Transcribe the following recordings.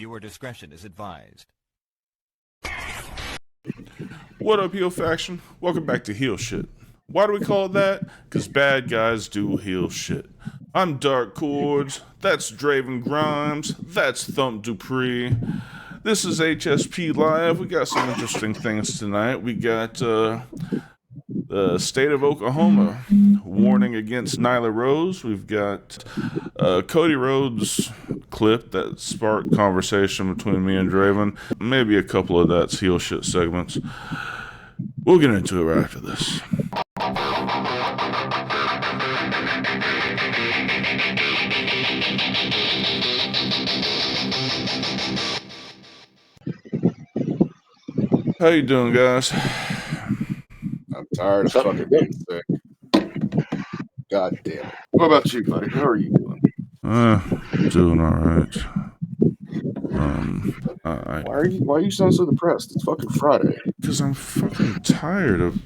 Viewer discretion is advised. What up, Heel Faction? Welcome back to Heel Shit. Why do we call it that? Because bad guys do heel shit. I'm Dark Chords, that's Draven Grimes, that's Thump Dupree. This is HSP Live. We got some interesting things tonight. We got the state of Oklahoma warning against Nyla Rose. We've got Cody Rhodes clip that sparked conversation between me and Draven. Maybe a couple of that's heel shit segments. We'll get into it right after this. How you doing, guys? I'm tired of fucking being sick. God damn it. What about you, buddy? How are you doing? Doing all right. Why are you sound so depressed? It's fucking Friday. Because I'm fucking tired of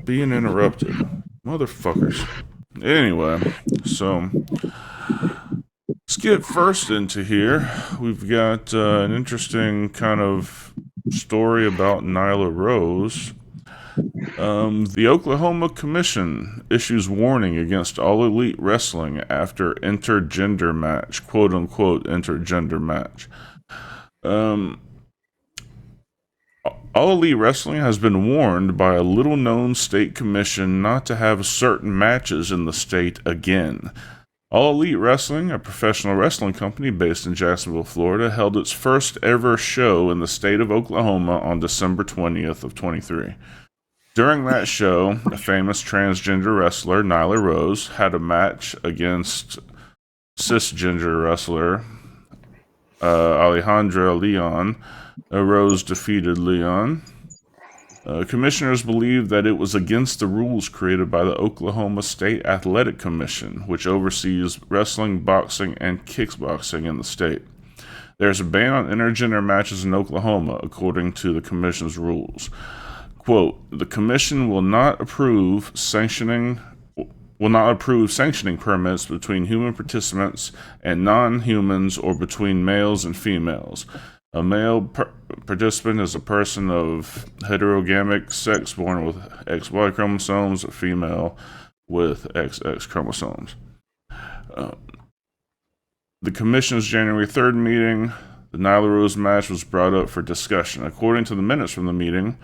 being interrupted. Motherfuckers. Anyway, so let's get first into here. We've got an interesting kind of story about Nyla Rose. The Oklahoma Commission issues warning against all elite wrestling after intergender match, quote unquote intergender match. All Elite Wrestling has been warned by a little-known state commission not to have certain matches in the state again. All Elite Wrestling, a professional wrestling company based in Jacksonville, Florida, held its first ever show in the state of Oklahoma on December 20th of 23. During that show, a famous transgender wrestler, Nyla Rose, had a match against cisgender wrestler Alejandra Leon. Rose defeated Leon. Commissioners believe that it was against the rules created by the Oklahoma State Athletic Commission, which oversees wrestling, boxing, and kickboxing in the state. There's a ban on intergender matches in Oklahoma, according to the commission's rules. Quote, the commission will not approve sanctioning permits between human participants and non-humans or between males and females. A male participant is a person of heterogamic sex born with XY chromosomes, a female with XX chromosomes. The commission's January 3rd meeting, the Nyla Rose match was brought up for discussion. According to the minutes from the meeting,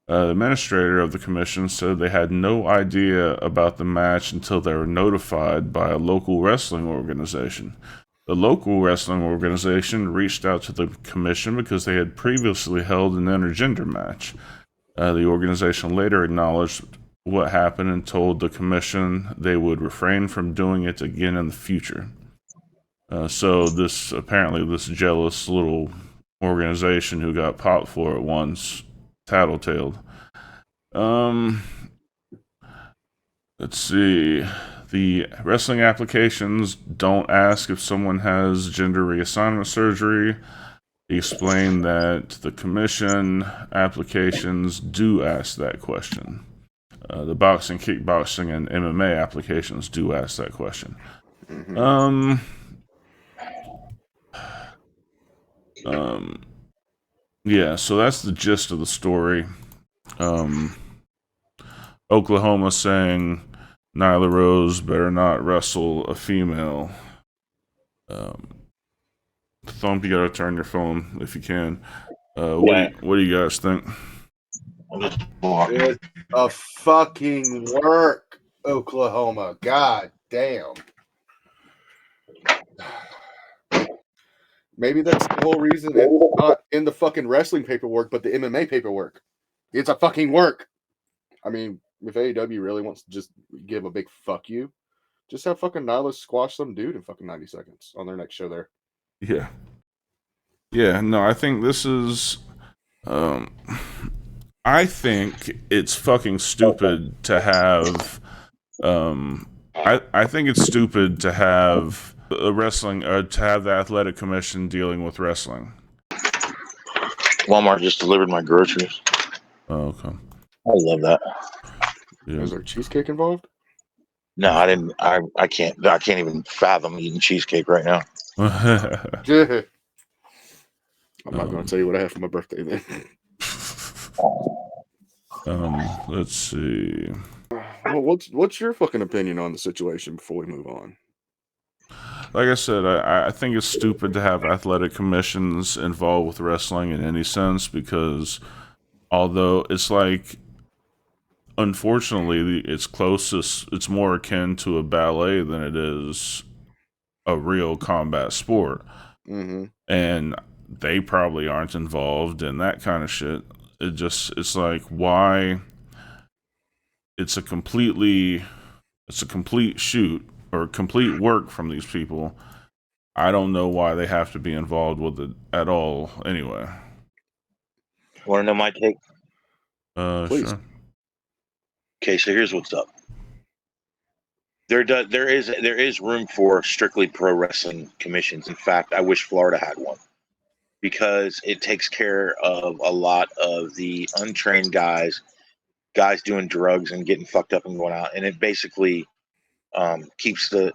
the administrator of the commission said they had no idea about the match until they were notified by a local wrestling organization. The local wrestling organization reached out to the commission because they had previously held an intergender match. The organization later acknowledged what happened and told the commission they would refrain from doing it again in the future. So this jealous little organization who got popped for it once tattletaled. Let's see. The wrestling applications don't ask if someone has gender reassignment surgery. He explained that the commission applications do ask that question. The boxing, kickboxing, and MMA applications do ask that question. Yeah, so that's the gist of the story. Oklahoma saying Nyla Rose better not wrestle a female. Thump, you gotta turn your phone if you can. What do you guys think? It's a fucking work, Oklahoma. God damn. Maybe that's the whole reason it's not in the fucking wrestling paperwork, but the MMA paperwork. It's a fucking work. I mean, if AEW really wants to just give a big fuck you, just have fucking Nyla squash some dude in fucking 90 seconds on their next show there. Yeah. Yeah, no, I think this is... I think it's fucking stupid to have... I think it's stupid to have the wrestling... to have the athletic commission dealing with wrestling. Walmart just delivered my groceries. Oh, okay. I love that. Yeah. Is there cheesecake involved? No, I didn't. I can't even fathom eating cheesecake right now. Yeah. I'm not going to tell you what I had for my birthday then. Let's see. Well, what's your fucking opinion on the situation before we move on? Like I said, I think it's stupid to have athletic commissions involved with wrestling in any sense, because although it's like, unfortunately, it's more akin to a ballet than it is a real combat sport. Mm-hmm. And they probably aren't involved in that kind of shit. It's like, why? It's a complete shoot or complete work from these people. I don't know why they have to be involved with it at all anyway. Want to know my take? Please. Sure. Okay, so here's what's up. There is room for strictly pro wrestling commissions. In fact, I wish Florida had one, because it takes care of a lot of the untrained guys doing drugs and getting fucked up and going out, and it basically keeps the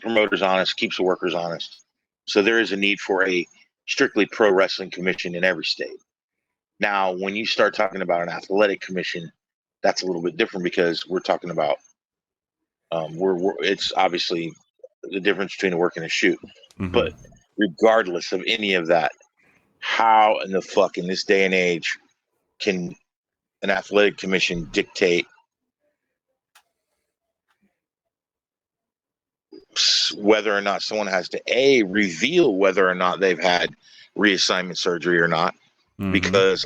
promoters honest, keeps the workers honest. So there is a need for a strictly pro wrestling commission in every state. Now, when you start talking about an athletic commission, that's a little bit different, because we're talking about it's obviously the difference between a work and a shoot. Mm-hmm. But regardless of any of that, how in the fuck in this day and age can an athletic commission dictate whether or not someone has to reveal whether or not they've had reassignment surgery or not? Mm-hmm. Because,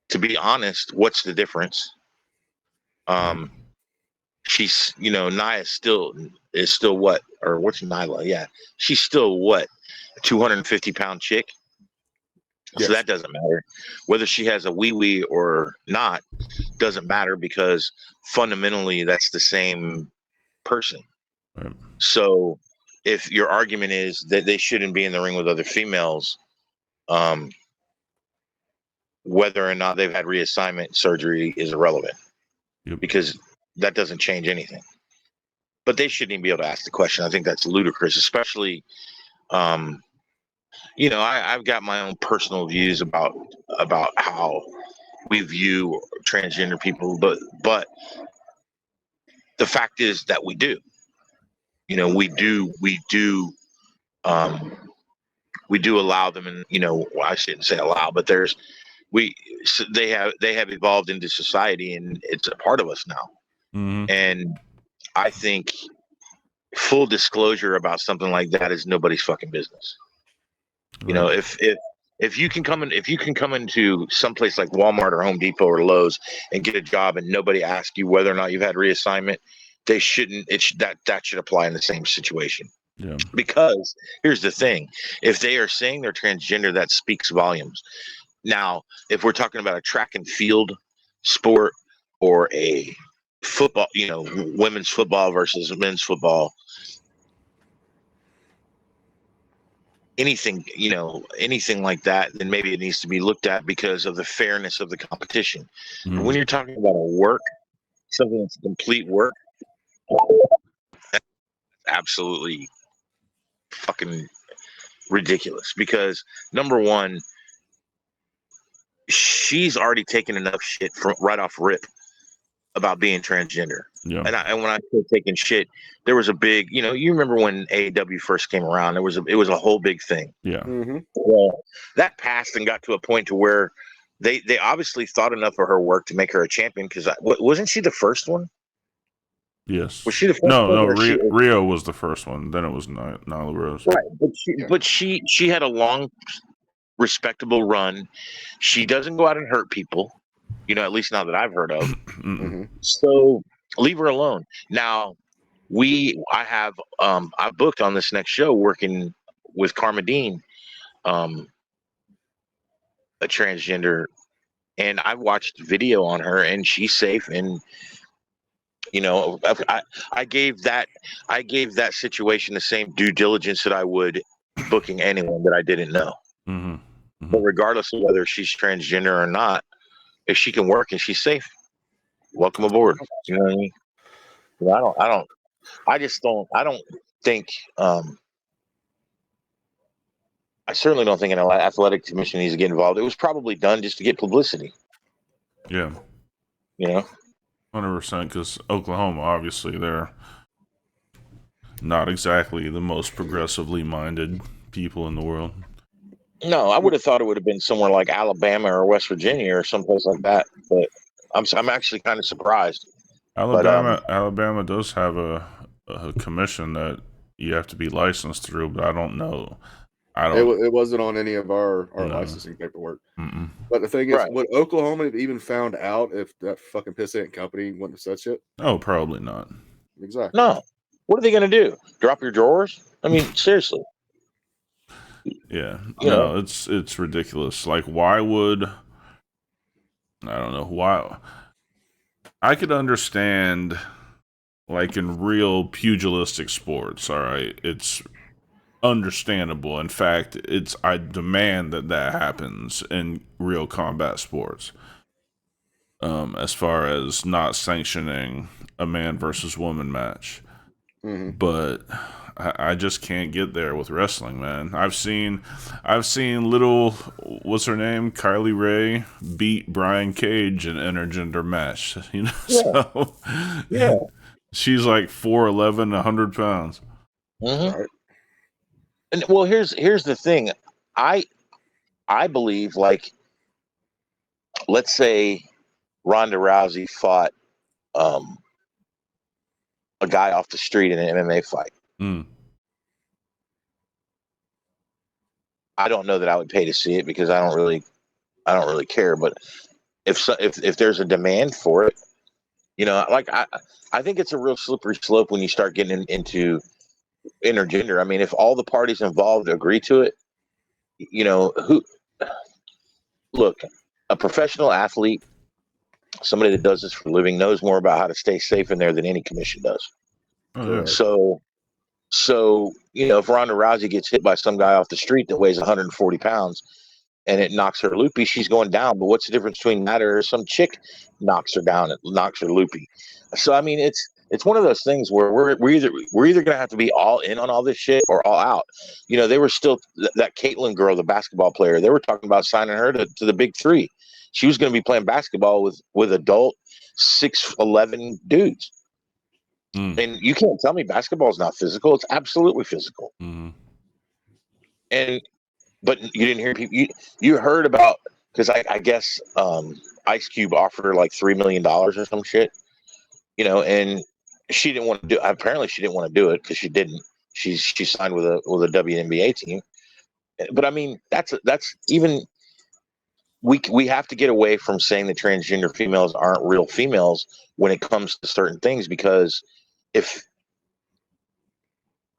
to be honest, what's the difference? She's, Nia is still what, or what's Nyla? Yeah, she's still what, 250-pound chick. Yes. So that doesn't matter. Whether she has a wee or not doesn't matter, because fundamentally that's the same person. Right. So if your argument is that they shouldn't be in the ring with other females, whether or not they've had reassignment surgery is irrelevant. Yep. Because that doesn't change anything. But they shouldn't even be able to ask the question. I think that's ludicrous, especially, I've got my own personal views about how we view transgender people, but the fact is that we do. We do allow them, and I shouldn't say allow, but they have evolved into society, and it's a part of us now. Mm-hmm. And I think full disclosure about something like that is nobody's fucking business. Right. If you can come into someplace like Walmart or Home Depot or Lowe's and get a job, and nobody asks you whether or not you've had reassignment, they shouldn't. That should apply in the same situation. Yeah. Because here's the thing: if they are saying they're transgender, that speaks volumes. Now, if we're talking about a track and field sport or a football, women's football versus men's football, anything like that, then maybe it needs to be looked at because of the fairness of the competition. Mm-hmm. But when you're talking about something that's complete work, that's absolutely fucking ridiculous. Because number one, she's already taken enough shit from right off rip about being transgender. Yeah. And when I say taking shit, there was a big, you remember when AEW first came around, it was a whole big thing. Yeah. Mm-hmm. Well, that passed and got to a point to where they obviously thought enough of her work to make her a champion, because wasn't she the first one? Yes. Was she the first No, one? no. Or Rio was the first one. Then it was Nyla Rose. Right, but she had a long, respectable run. She doesn't go out and hurt people, at least not that I've heard of. Mm-hmm. So leave her alone. Now, I booked on this next show working with Karma Dean, a transgender, and I watched video on her, and she's safe. And I gave that situation the same due diligence that I would booking anyone that I didn't know. Mm-hmm. Mm-hmm. But regardless of whether she's transgender or not, if she can work and she's safe, welcome aboard. You know what I mean? I don't think I certainly don't think an athletic commission needs to get involved. It was probably done just to get publicity. Yeah, You know, 100%. Because Oklahoma, obviously, they're not exactly the most progressively minded people in the world. no, I would have thought it would have been somewhere like Alabama or West Virginia or someplace like that. But I'm actually kind of surprised. Alabama does have a commission that you have to be licensed through, but I don't know. It wasn't on any of our No. licensing paperwork. Mm-mm. But the thing is, Right. would Oklahoma have even found out if that fucking pissant company wouldn't have said shit? Oh, probably not. Exactly. No, what are they going to do? Drop your drawers? I mean, seriously. Yeah, You know? it's ridiculous. Like, why would I don't know why? I could understand, like in real pugilistic sports. All right, it's understandable. In fact, I demand that happens in real combat sports. As far as not sanctioning a man versus woman match. Mm-hmm. But I just can't get there with wrestling, man. I've seen little, what's her name, Kylie Ray beat Brian Cage in an intergender match. You know, Yeah. so Yeah. she's like 4'11", 100 pounds. Mm-hmm. Right. And well, here's the thing. I believe, like, let's say Ronda Rousey fought a guy off the street in an MMA fight. Mm. I don't know that I would pay to see it because I don't really care. But if there's a demand for it, you know, like I think it's a real slippery slope when you start getting into intergender. I mean, if all the parties involved agree to it, you know, look, a professional athlete, somebody that does this for a living, knows more about how to stay safe in there than any commission does. Oh, yeah. So you know, if Ronda Rousey gets hit by some guy off the street that weighs 140 pounds and it knocks her loopy, she's going down. But what's the difference between that or some chick knocks her down, it knocks her loopy? So I mean, it's one of those things where we're either going to have to be all in on all this shit or all out. You know, they were still that Caitlyn girl, the basketball player. They were talking about signing her to the Big Three. She was going to be playing basketball with adult 6'11" dudes. Mm. And you can't tell me basketball is not physical. It's absolutely physical. Mm. But you didn't hear people. You heard about, because I guess Ice Cube offered her like $3 million or some shit. You know, and she didn't want to do. Apparently, she didn't want to do it because she didn't. She signed with a WNBA team. But I mean, that's even. We have to get away from saying that transgender females aren't real females when it comes to certain things, because if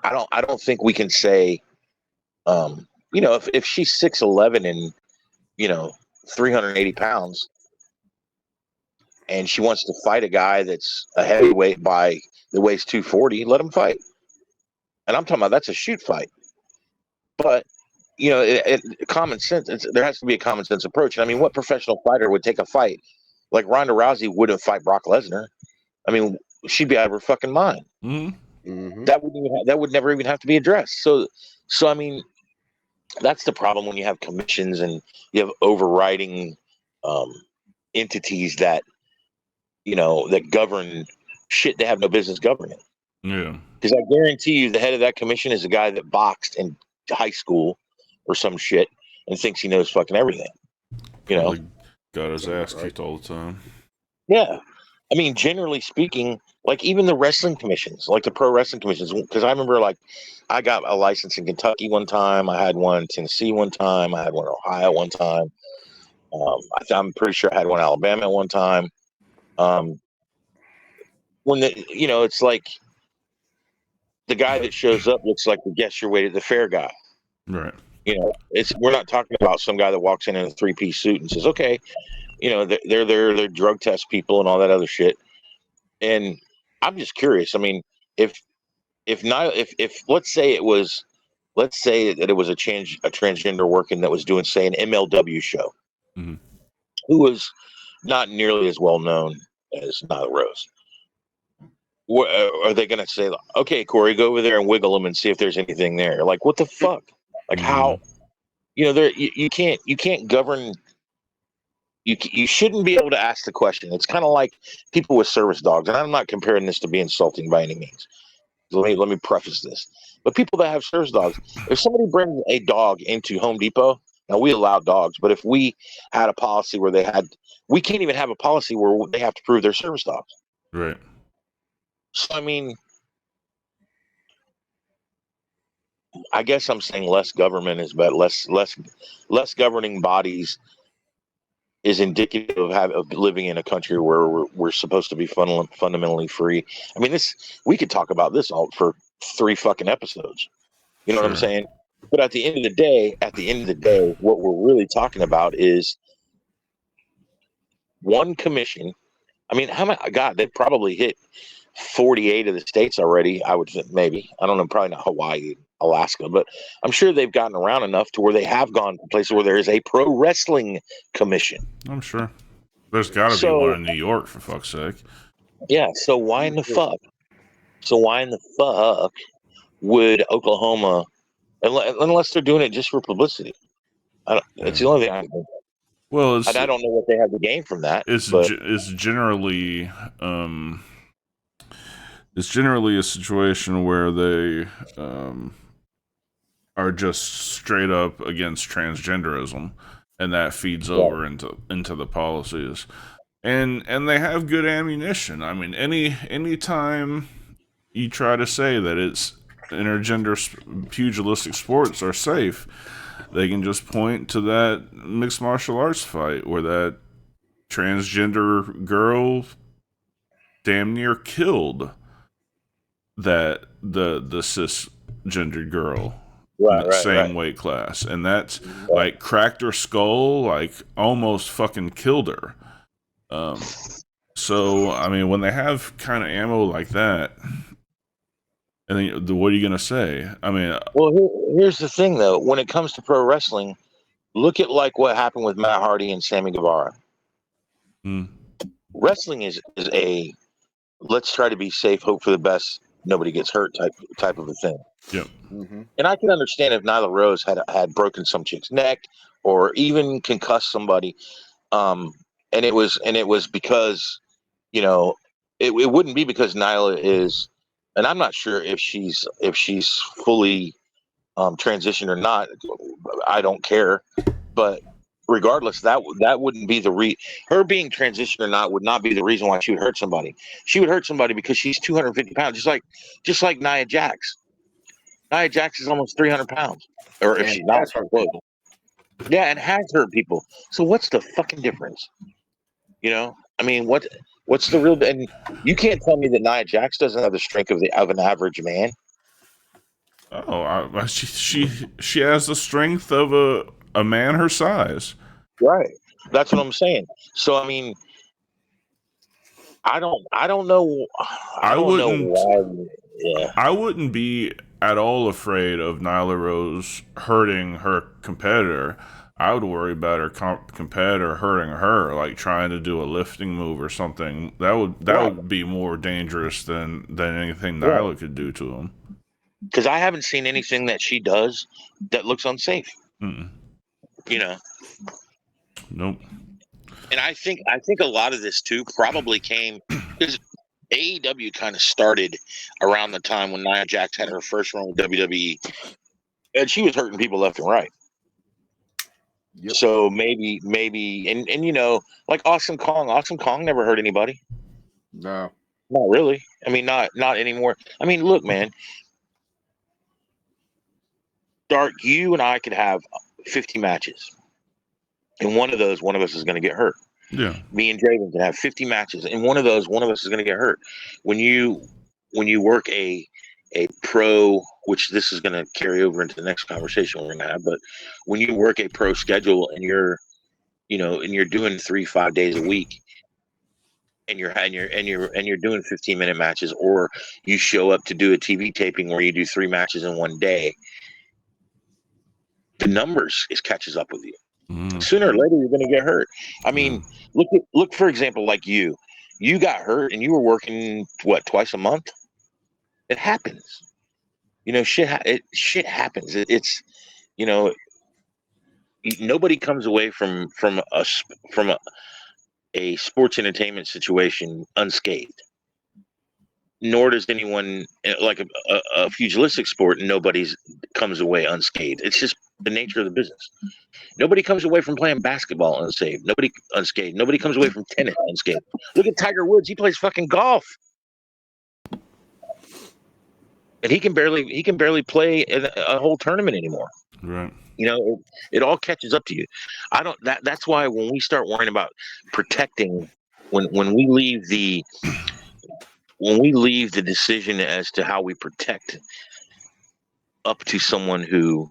I don't think we can say, you know, if she's 6'11" and, you know, 380 pounds and she wants to fight a guy that's a heavyweight that weighs 240, let him fight. And I'm talking about that's a shoot fight. But, you know, common sense, there has to be a common sense approach. I mean, what professional fighter would take a fight? Like Ronda Rousey wouldn't fight Brock Lesnar. I mean, she'd be out of her fucking mind. Mm-hmm. Mm-hmm. That would never even have to be addressed. So I mean, that's the problem when you have commissions and you have overriding entities that, you know, that govern shit they have no business governing. Yeah. Because I guarantee you the head of that commission is a guy that boxed in high school or some shit and thinks he knows fucking everything. You know? Probably got his ass kicked all the time. Yeah. I mean, generally speaking, like even the wrestling commissions, like the pro wrestling commissions, because I remember, like, I got a license in Kentucky one time. I had one in Tennessee one time. I had one in Ohio one time. I'm pretty sure I had one in Alabama one time. When you know, it's like the guy that shows up looks like the guess your way to the fair guy. Right. You know, we're not talking about some guy that walks in a 3-piece suit and says, okay, you know, they're drug test people and all that other shit. And I'm just curious. I mean, if let's say that it was a transgender working that was doing, say, an MLW show, mm-hmm. who was not nearly as well known as Nyla Rose. Are they going to say, okay, Corey, go over there and wiggle them and see if there's anything there? Like, what the fuck? Like, Mm-hmm. how? you know, you can't govern. You shouldn't be able to ask the question. It's kind of like people with service dogs, and I'm not comparing this to be insulting by any means. Let me preface this. But people that have service dogs, if somebody brings a dog into Home Depot, now we allow dogs, but if we had a policy where we can't even have a policy where they have to prove they're service dogs. Right. So I mean, I guess I'm saying less government is better. Less governing bodies is indicative of living in a country where we're supposed to be fundamentally free. I mean, we could talk about this all for 3 fucking episodes. You know what I'm Sure. saying? But at the end of the day, what we're really talking about is one commission. I mean, how many? God, they've probably hit 48 of the states already. I would think maybe. I don't know, probably not Hawaii, Alaska, but I'm sure they've gotten around enough to where they have gone to places where there is a pro wrestling commission. I'm sure. There's got to be So one in New York, for fuck's sake. yeah. So why in the fuck? Would Oklahoma, unless they're doing it just for publicity? It's the only thing I can think of. Well, I don't know what they have to gain from that. it's generally a situation where they are just straight up against transgenderism, and that feeds over into the policies. And they have good ammunition. I mean, any time you try to say that it's intergender pugilistic sports are safe, they can just point to that mixed martial arts fight where that transgender girl damn near killed the cisgendered girl in the same weight class, and that's like cracked her skull, like almost fucking killed her. So I mean, when they have kind of ammo like that, and then what are you gonna say? I mean, well, here's the thing though. When it comes to pro wrestling, look at like what happened with Matt Hardy and Sammy Guevara. Wrestling is a let's try to be safe, hope for the best, nobody gets hurt type of a thing. Yep. Mm-hmm. And I can understand if Nyla Rose had broken some chick's neck or even concussed somebody, and it was because, you know, it wouldn't be because Nyla is, and I'm not sure if she's fully transitioned or not. I don't care, but regardless, that wouldn't be her being transitioned or not would not be the reason why she would hurt somebody. She would hurt somebody because she's 250 pounds, just like Nia Jax. Nia Jax is almost 300 pounds, or if she's not. Yeah, and has hurt people. So what's the fucking difference? You know, I mean, what's the real? And you can't tell me that Nia Jax doesn't have the strength of an average man. Oh, she has the strength of a man her size. Right. That's what I'm saying. So I mean, I don't know. I don't know why. Yeah. I wouldn't be at all afraid of Nyla Rose hurting her competitor. I would worry about her competitor hurting her, like trying to do a lifting move or something. That would be more dangerous than anything Nyla could do to him. Because I haven't seen anything that she does that looks unsafe. Mm-mm. You know. Nope. And I think a lot of this too probably came because AEW kind of started around the time when Nia Jax had her first run with WWE, and she was hurting people left and right. Yep. So maybe, and you know, like Awesome Kong never hurt anybody. No, not really. I mean, not anymore. I mean, look, man, Dark, you and I could have 50 matches, and one of us is going to get hurt. Yeah. Me and Draven can have 50 matches, and one of us is going to get hurt. When you work a pro, which this is going to carry over into the next conversation we're going to have, but when you work a pro schedule and you're doing 3-5 days a week, and you're doing 15-minute matches, or you show up to do a TV taping where you do 3 matches in one day, the numbers catches up with you. Sooner or later, you're going to get hurt. I mean, look for example, like you got hurt and you were working twice a month. It happens. You know, shit happens. It's, you know, nobody comes away from a sports entertainment situation unscathed. Nor does anyone like a pugilistic sport. Nobody's comes away unscathed. It's just the nature of the business. Nobody comes away from playing basketball unscathed. Nobody comes away from tennis unscathed. Look at Tiger Woods. He plays fucking golf, and he can barely play a whole tournament anymore. Right. You know, it all catches up to you. That's why when we start worrying about protecting, when we leave the decision as to how we protect up to someone who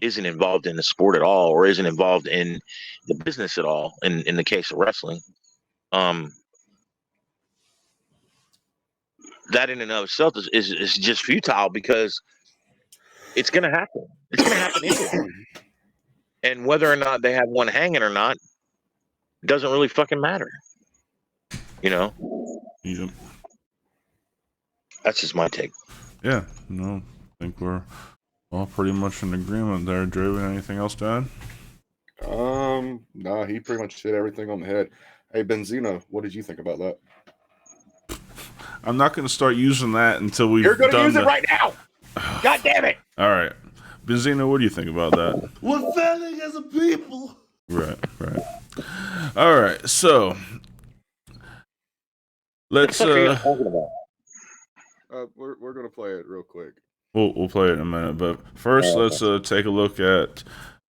isn't involved in the sport at all, or isn't involved in the business at all, in the case of wrestling, that in and of itself is just futile, because it's going to happen. It's going to happen anyway. And whether or not they have one hanging or not doesn't really fucking matter. You know? Yep. That's just my take. Yeah. No, I think we're all pretty much in agreement there. Draven, anything else to add? Nah, he pretty much hit everything on the head. Hey, Benzino, what did you think about that? I'm not going to start using that until we've You're going to done use it right now. God damn it. All right. Benzino, what do you think about that? We're failing as a people. Right. All right. So let's What the fuck are you talking about? We're going to play it real quick. we'll play it in a minute, but first let's take a look at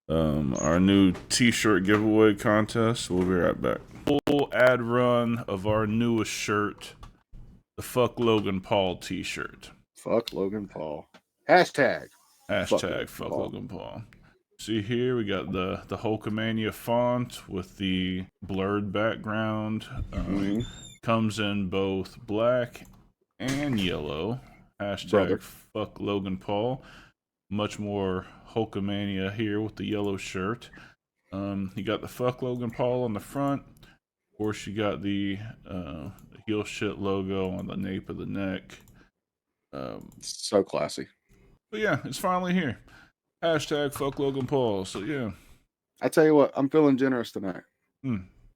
our new t-shirt giveaway contest. We'll be right back. Full ad run of our newest shirt, the Fuck Logan Paul t-shirt. Fuck Logan Paul. Hashtag Fuck Logan Paul. See here, we got the Hulkamania font with the blurred background. Comes in both black and yellow. Hashtag Brother. Fuck Logan Paul. Much more Hulkamania here with the yellow shirt. You got the Fuck Logan Paul on the front. Of course, you got the heel shit logo on the nape of the neck. So classy. But yeah, it's finally here. Hashtag Fuck Logan Paul. So yeah. I tell you what, I'm feeling generous tonight.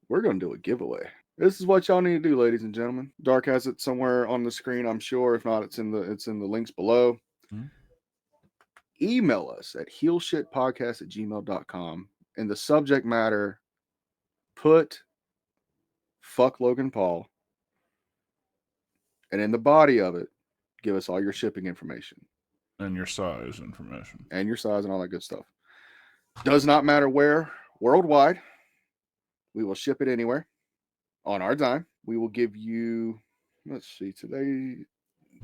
We're going to do a giveaway. This is what y'all need to do, ladies and gentlemen. Dark has it somewhere on the screen, I'm sure. If not, it's in the links below. Email us at heelshitpodcast@gmail.com. In the subject matter, put Fuck Logan Paul. And in the body of it, give us all your shipping information. And your size information. And your size and all that good stuff. Does not matter where. Worldwide. We will ship it anywhere. On our dime. We will give you, let's see, today,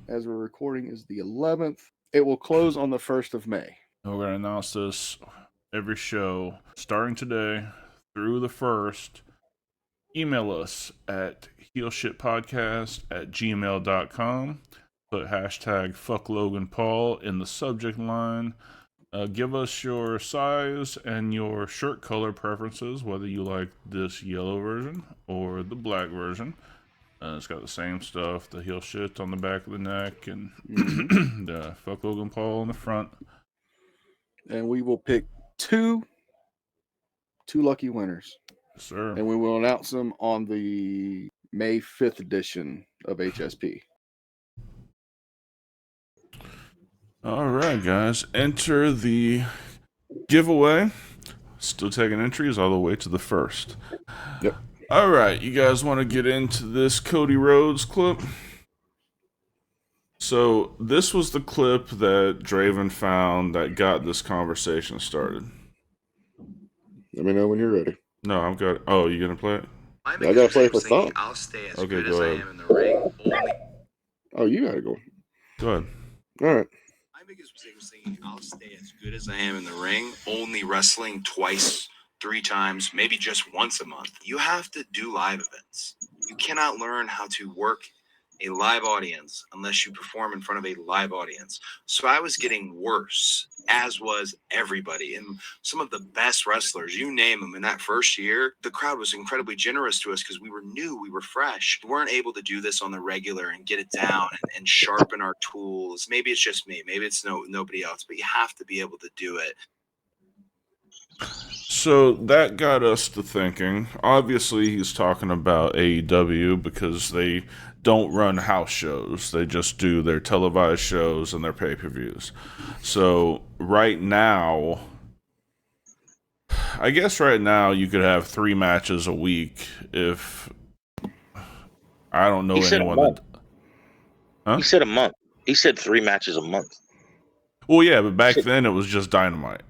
as we're recording, is the 11th. It will close on the 1st of May. And we're going to announce this every show, starting today through the 1st. Email us at heelshitpodcast@gmail.com. Put hashtag Fuck Logan Paul in the subject line. Give us your size and your shirt color preferences, whether you like this yellow version or the black version. It's got the same stuff, the heel shit on the back of the neck, and the Fuck Logan Paul on the front. And we will pick two lucky winners. Yes, sir. And we will announce them on the May 5th edition of HSP. All right, guys. Enter the giveaway. Still taking entries all the way to the 1st. Yep. All right, you guys want to get into this Cody Rhodes clip? So this was the clip that Draven found that got this conversation started. Let me know when you're ready. No, I've got. Oh, you gonna play it? I gotta play it for fun. I'll stay as Okay, good go as I ahead. am in the ring. Only Oh, you gotta go. Go ahead. All right. my biggest mistake was thinking I'll stay as good as I am in the ring. Only wrestling twice, 3 times, maybe just once a month. You have to do live events. You cannot learn how to work a live audience unless you perform in front of a live audience. So I was getting worse, as was everybody. And some of the best wrestlers, you name them, in that first year, the crowd was incredibly generous to us because we were new, we were fresh. We weren't able to do this on the regular and get it down and sharpen our tools. Maybe it's just me, maybe it's nobody else, but you have to be able to do it. So that got us to thinking. Obviously, he's talking about AEW because they don't run house shows. They just do their televised shows and their pay-per-views. So right now, I guess right now you could have 3 matches a week if I don't know He said a anyone month. that. Huh? He said a month. He said 3 matches a month. Well, yeah, but back then it was just Dynamite.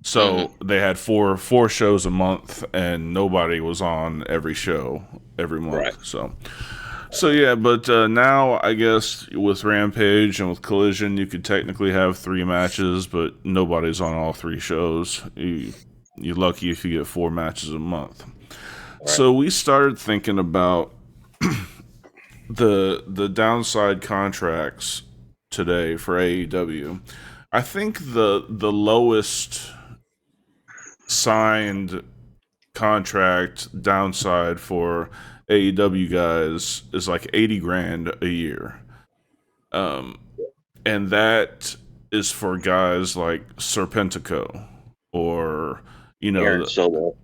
So they had four shows a month, and nobody was on every show every month. Right. So yeah, but now I guess with Rampage and with Collision, you could technically have 3 matches, but nobody's on all 3 shows. You're lucky if you get 4 matches a month. Right. So we started thinking about the downside contracts today for AEW. I think the lowest signed contract downside for AEW guys is like $80,000 a year, and that is for guys like Serpentico or Aaron Solo.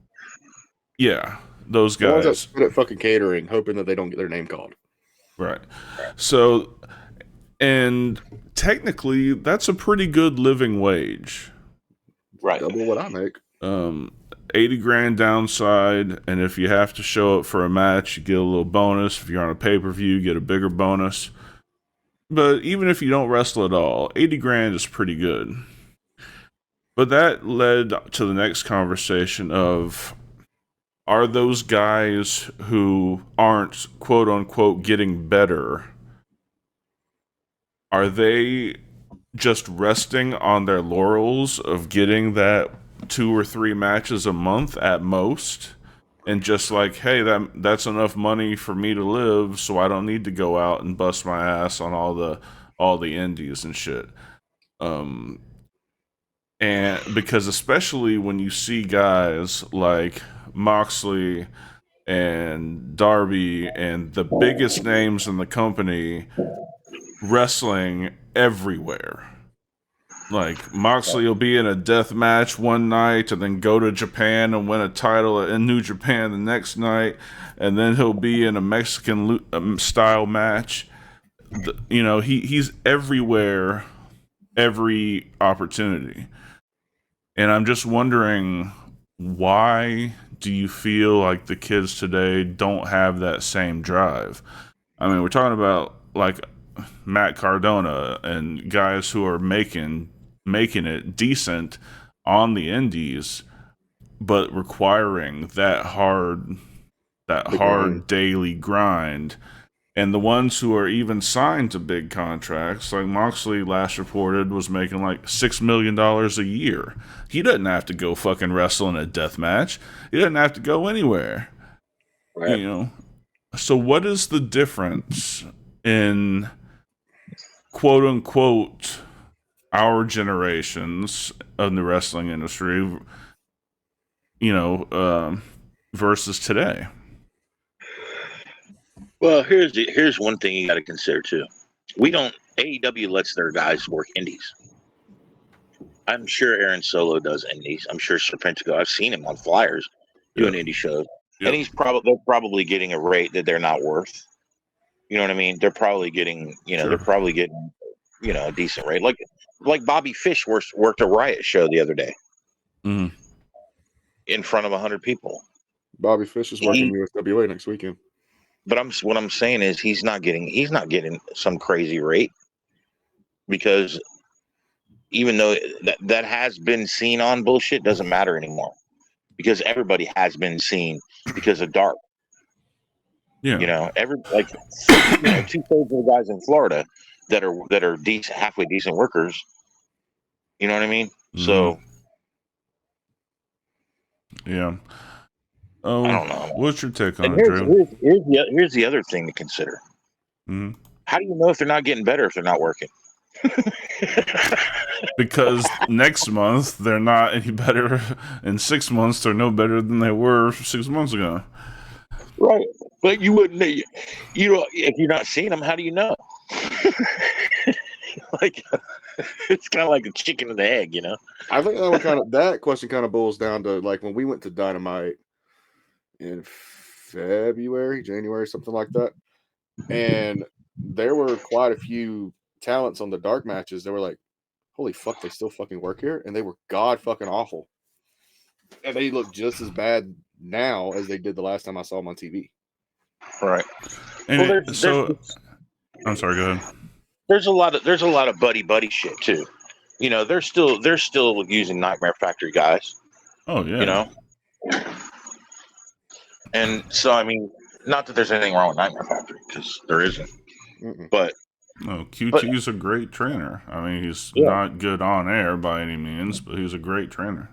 Yeah, those guys. The ones that sit at fucking catering, hoping that they don't get their name called. Right. So, and technically, that's a pretty good living wage. Right. Double what I make. $80,000 downside, and if you have to show up for a match, you get a little bonus. If you're on a pay-per-view, you get a bigger bonus. But even if you don't wrestle at all, $80,000 is pretty good. But that led to the next conversation of, are those guys who aren't quote-unquote getting better, are they just resting on their laurels of getting that 2 or 3 matches a month at most, and just like, hey, that's enough money for me to live, so I don't need to go out and bust my ass on all the indies and shit. And because especially when you see guys like Moxley and Darby and the biggest names in the company wrestling everywhere. Like, Moxley will be in a death match one night and then go to Japan and win a title in New Japan the next night, and then he'll be in a Mexican style match. He's everywhere, every opportunity. And I'm just wondering, why do you feel like the kids today don't have that same drive? I mean, we're talking about like Matt Cardona and guys who are making it decent on the indies, but requiring that hard daily grind. And the ones who are even signed to big contracts, like Moxley last reported was making like $6 million a year. He doesn't have to go fucking wrestle in a death match. He doesn't have to go anywhere. Right. So what is the difference in quote unquote our generations of the wrestling industry, versus today? Well, here's one thing you got to consider too. AEW lets their guys work indies. I'm sure Aaron Solo does indies. I'm sure Serpentico. I've seen him on flyers doing indie shows, and they're probably getting a rate that they're not worth. You know what I mean? They're probably getting, they're probably getting, a decent rate. Like Bobby Fish worked a Riot show the other day in front of 100 people. Bobby Fish is working USWA next weekend. But what I'm saying is he's not getting some crazy rate, because even though that has been seen on bullshit, doesn't matter anymore, because everybody has been seen because of Dark. Yeah. 2/3 of the guys in Florida that are decent, halfway decent workers. You know what I mean? So yeah. I don't know. What's your take on it, Drew? Here's the other thing to consider. How do you know if they're not getting better if they're not working? Because next month they're not any better. In 6 months they're no better than they were 6 months ago. Right, but you wouldn't. If you're not seeing them, how do you know? It's kind of like the chicken and the egg, you know. I think that question kind of boils down to like when we went to Dynamite in January, something like that, and there were quite a few talents on the dark matches. They were like, "Holy fuck, they still fucking work here," and they were god fucking awful, and they look just as bad now as they did the last time I saw them on TV. Right. And Well, I'm sorry. Go ahead. there's a lot of buddy shit too. You know, they're still using Nightmare Factory guys. Oh yeah. You know, and so I mean, not that there's anything wrong with Nightmare Factory because there isn't, but no, QT's a great trainer. I mean, he's not good on air by any means, but he's a great trainer.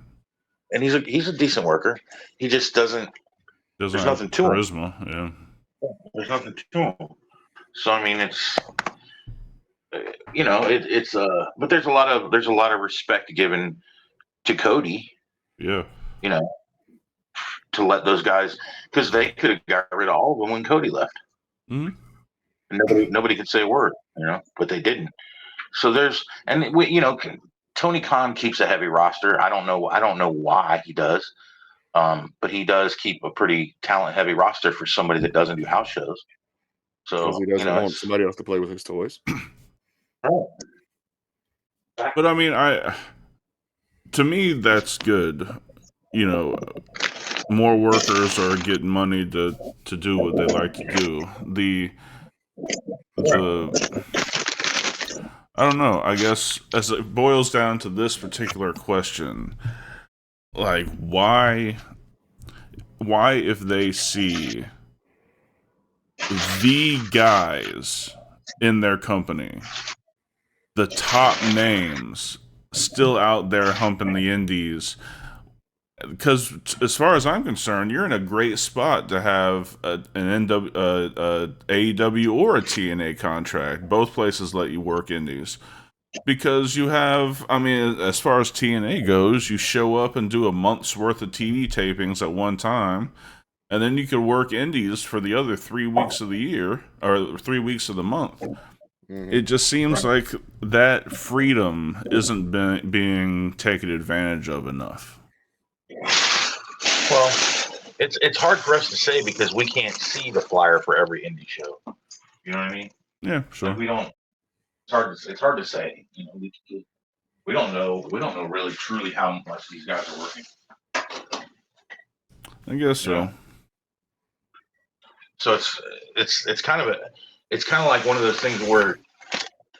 And he's a decent worker. He just doesn't there's have nothing to charisma. him. Yeah, there's nothing to him. So I mean, it's you know, it's but there's a lot of respect given to Cody. Yeah. You know, to let those guys, because they could have got rid of all of them when Cody left. Mm-hmm. And nobody could say a word, you know, but they didn't. So you know, Tony Khan keeps a heavy roster. I don't know why he does, but he does keep a pretty talent heavy roster for somebody that doesn't do house shows. So because he doesn't want somebody else to play with his toys. But I mean, to me that's good. You know, more workers are getting money to do what they like to do. I don't know. I guess as it boils down to this particular question, like why if they see the guys in their company, the top names still out there humping the indies, because as far as I'm concerned, you're in a great spot to have an AEW or a TNA contract. Both places let you work indies. Because you have, I mean, as far as TNA goes, you show up and do a month's worth of TV tapings at one time, and then you could work indies for the other 3 weeks of the year, or 3 weeks of the month. It just seems like that freedom isn't being taken advantage of enough. Well, it's hard for us to say because we can't see the flyer for every indie show. You know what I mean? Yeah, sure. Like we don't. It's hard to say. You know, we don't know. We don't know really truly how much these guys are working. I guess so. Yeah. So it's kind of like one of those things where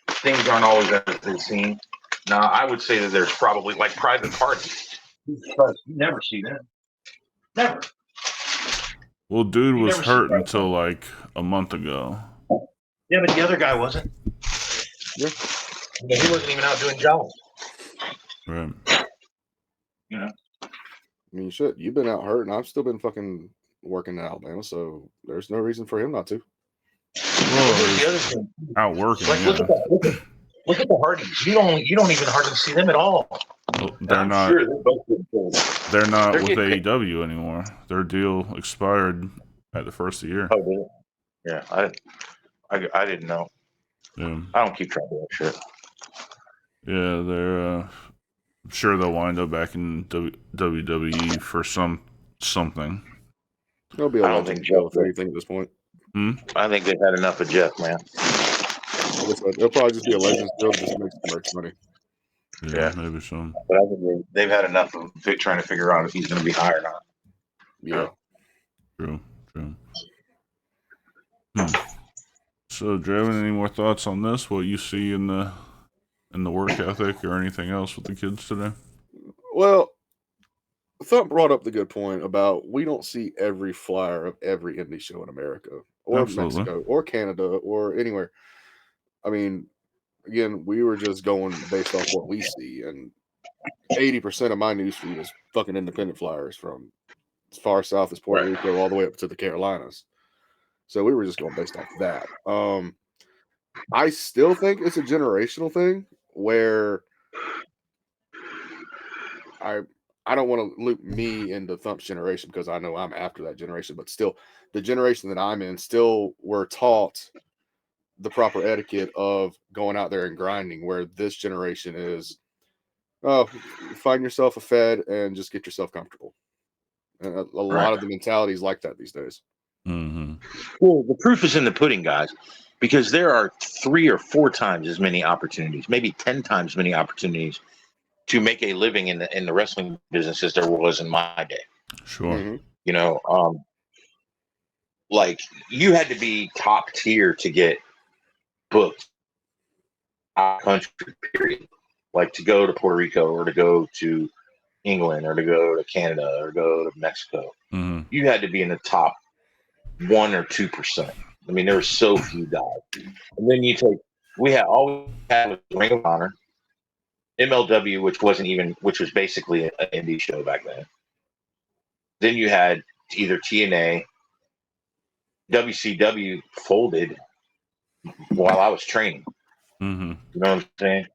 things aren't always as they seem. Now, I would say that there's probably like private parties. You never see them. Never. Well, dude was hurt until like a month ago. Yeah, but the other guy wasn't. Yeah. He wasn't even out doing jobs. Right. You know. I mean, shit, you've been out hurt, and I've still been fucking working in Alabama, so there's no reason for him not to. Well, the other thing. Out working. Like, yeah. Look at the Hardys. You don't even hardly see them at all. Well, they're not. Sure they're not with AEW anymore. Their deal expired at the first of the year. Oh, yeah. I didn't know. Yeah. I don't keep track of that shit. Yeah, they're. I'm sure they'll wind up back in WWE for something. There'll be a lot of Joe with anything at this point. I think they've had enough of Jeff, man. It'll probably just be a Legends deal just to make some merch money. Yeah, maybe so. But I think they've had enough of trying to figure out if he's going to be high or not. Yeah. True. So, do you have any more thoughts on this? What you see in the work ethic or anything else with the kids today? Well, Thump brought up the good point about we don't see every flyer of every indie show in America or Mexico or Canada or anywhere. I mean, again, we were just going based off what we see, and 80% of my newsfeed is fucking independent flyers from as far south as Puerto Rico all the way up to the Carolinas. So we were just going based off that. I still think it's a generational thing where I don't want to loop me into Thump's generation because I know I'm after that generation, but still the generation that I'm in still were taught the proper etiquette of going out there and grinding, where this generation is, oh, find yourself a fed and just get yourself comfortable. And a lot of the mentalities like that these days. Mm-hmm. Well, the proof is in the pudding, guys, because there are 3 or 4 times as many opportunities, maybe 10 times many opportunities to make a living in the wrestling business as there was in my day. Sure. Mm-hmm. You know, like you had to be top tier to get booked out of country, period. Like to go to Puerto Rico or to go to England or to go to Canada or go to Mexico. Mm-hmm. You had to be in the top 1 or 2%. I mean, there were so few guys. And then we had all we had was Ring of Honor, MLW, which was basically an indie show back then. Then you had either TNA, WCW folded while I was training. Mm-hmm. You know what I'm saying?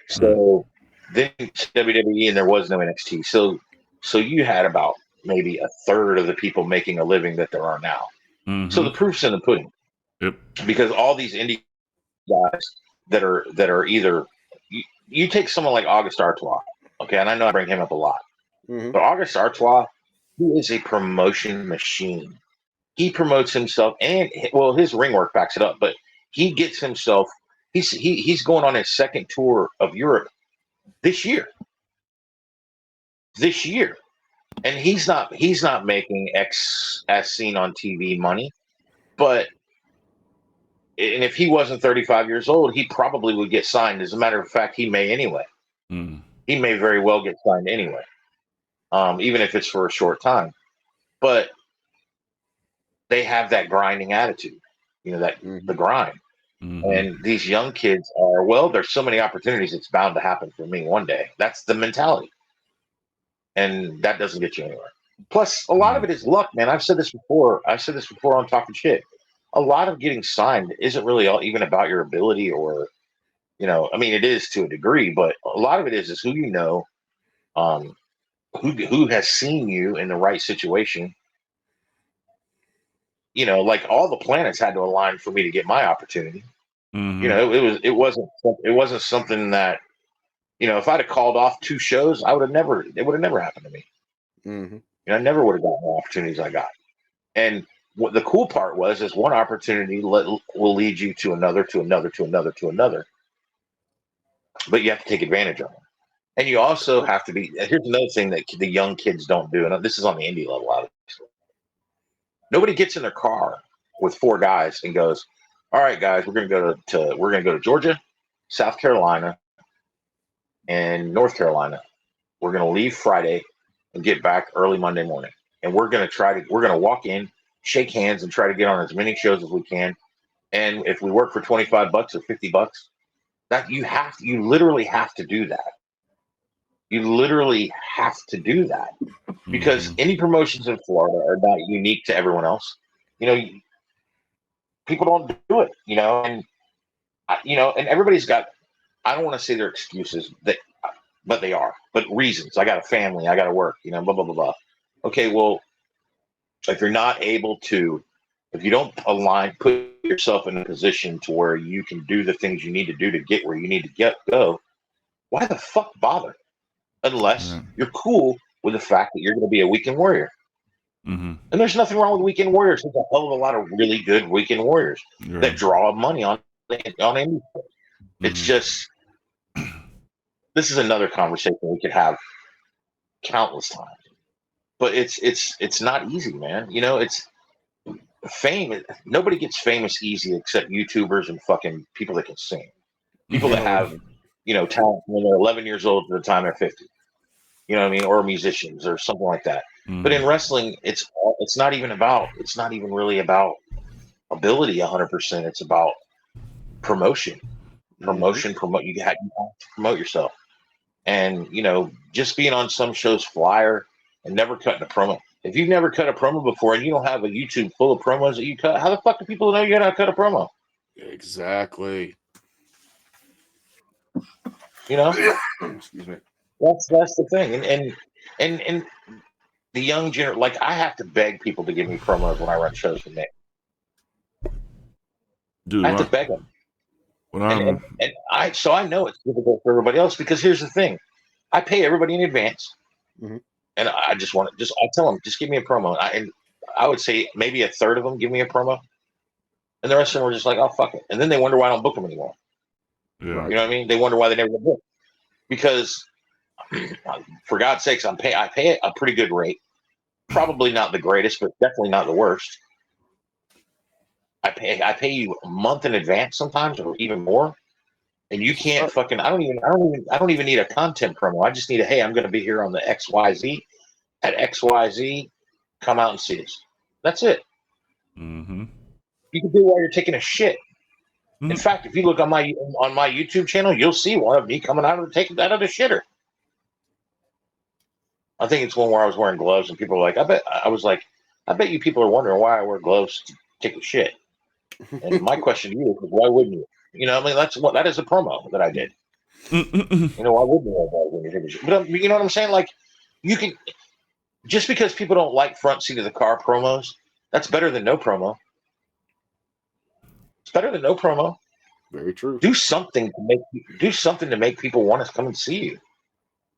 So then WWE, and there was no NXT. So you had about maybe a third of the people making a living that there are now. Mm-hmm. So the proof's in the pudding. Yep. Because all these indie guys that are either you take someone like August Artois, okay, and I know I bring him up a lot, Mm-hmm. but August Artois, he is a promotion machine. He promotes himself, and well, his ring work backs it up. But he gets himself. He's going on his second tour of Europe this year. And he's not making X as seen on TV money, but. And if he wasn't 35 years old, he probably would get signed. As a matter of fact, he may anyway. Mm. He may very well get signed anyway, even if it's for a short time. But they have that grinding attitude, you know, that the grind. Mm-hmm. And these young kids are, well, there's so many opportunities. It's bound to happen for me one day. That's the mentality. And that doesn't get you anywhere. Plus, a lot of it is luck, man. I've said this before on Talking Shit. A lot of getting signed isn't really even about your ability or, you know, I mean, it is to a degree, but a lot of it is who you know, who has seen you in the right situation. You know, like all the planets had to align for me to get my opportunity. Mm-hmm. You know, it wasn't something that, you know, if I'd have called off 2 shows, it would have never happened to me. Mm-hmm. You know, I never would have gotten the opportunities I got. And what the cool part is one opportunity will lead you to another, to another, to another, to another. But you have to take advantage of them. And you also have to be, here's another thing that the young kids don't do. And this is on the indie level, obviously. Nobody gets in their car with 4 guys and goes, all right, guys, we're going to go to Georgia, South Carolina, and North Carolina. We're going to leave Friday and get back early Monday morning. And we're going to walk in, shake hands, and try to get on as many shows as we can. And if we work for $25 or $50, that you literally have to do that. You literally have to do that because any promotions in Florida are not unique to everyone else. You know, people don't do it, you know, and everybody's got, I don't want to say their excuses, but they are, but reasons. I got a family, I got to work, you know, blah, blah, blah, blah. Okay, well, if you're not able to, if you don't put yourself in a position to where you can do the things you need to do to get where you need to go, why the fuck bother? Unless you're cool with the fact that you're going to be a weekend warrior. Mm-hmm. And there's nothing wrong with weekend warriors. There's a hell of a lot of really good weekend warriors that draw money on indie. Mm-hmm. It's just, this is another conversation we could have countless times. But it's not easy, man. You know, it's fame. Nobody gets famous easy except YouTubers and fucking people that can sing. People that have, you know, talent when they're 11 years old to the time they're 50. You know what I mean? Or musicians or something like that. Mm. But in wrestling, it's not even really about ability 100%. It's about promotion. You have to promote yourself. And, you know, just being on some show's flyer and never cutting a promo. If you've never cut a promo before and you don't have a YouTube full of promos that you cut, how the fuck do people know you're going to cut a promo? Exactly. You know? Excuse me. That's the thing. And the young generation, like I have to beg people to give me promos when I run shows for me. Dude, I have to beg them. Well, And I know it's difficult for everybody else because here's the thing: I pay everybody in advance, Mhm. and I just want to I tell them just give me a promo. And I would say maybe a third of them give me a promo, and the rest of them are just like, oh fuck it, and then they wonder why I don't book them anymore. yeah. You know what I mean? They wonder why they never get booked because, for God's sakes, I pay a pretty good rate. Probably not the greatest, but definitely not the worst. I pay you a month in advance sometimes, or even more, and you can't fucking. I don't even need a content promo. I just need a hey, I'm going to be here on the XYZ at XYZ. Come out and see us. That's it. Mm-hmm. You can do it while you're taking a shit. In fact, if you look on my YouTube channel, you'll see one of me coming out of the shitter. I think it's one where I was wearing gloves, and people were like, I bet you people are wondering why I wear gloves to take a shit. And my question to you is, why wouldn't you? You know, I mean, that is a promo that I did. You know, why wouldn't you wear gloves when you take a shit? But you know what I'm saying? Like, you can, just because people don't like front seat of the car promos, that's better than no promo. It's better than no promo. Very true. Do something to make people want to come and see you.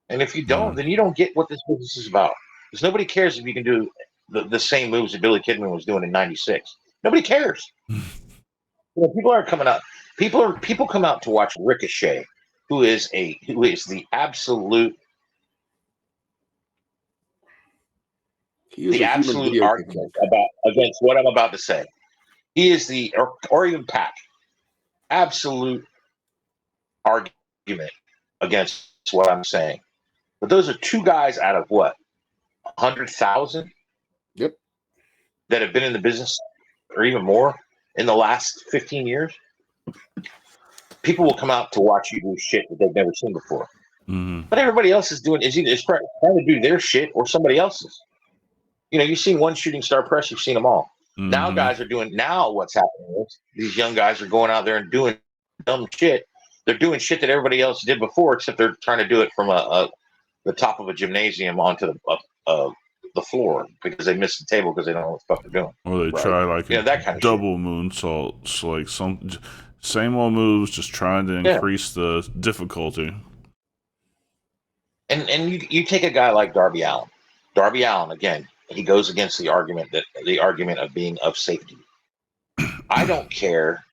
And if you don't, then you don't get what this business is about. Because nobody cares if you can do the same moves that Billy Kidman was doing in '96. Nobody cares. People aren't coming out. People come out to watch Ricochet, who is the absolute argument against what I'm about to say. He is or even Pac, absolute argument against what I'm saying. But those are two guys out of what, 100,000? Yep. That have been in the business, or even more, in the last 15 years. People will come out to watch you do shit that they've never seen before. Mm-hmm. But everybody else is trying to do their shit or somebody else's. You know, you've seen one shooting star press, you've seen them all. Mm-hmm. Now what's happening is these young guys are going out there and doing dumb shit. They're doing shit that everybody else did before, except they're trying to do it from the top of a gymnasium onto the floor because they missed the table because they don't know what the fuck they're doing. Or they try like that kind of double moonsault, so like some same old moves, just trying to increase the difficulty. And you take a guy like Darby Allin. Darby Allin, again, he goes against the argument of being of safety. I don't care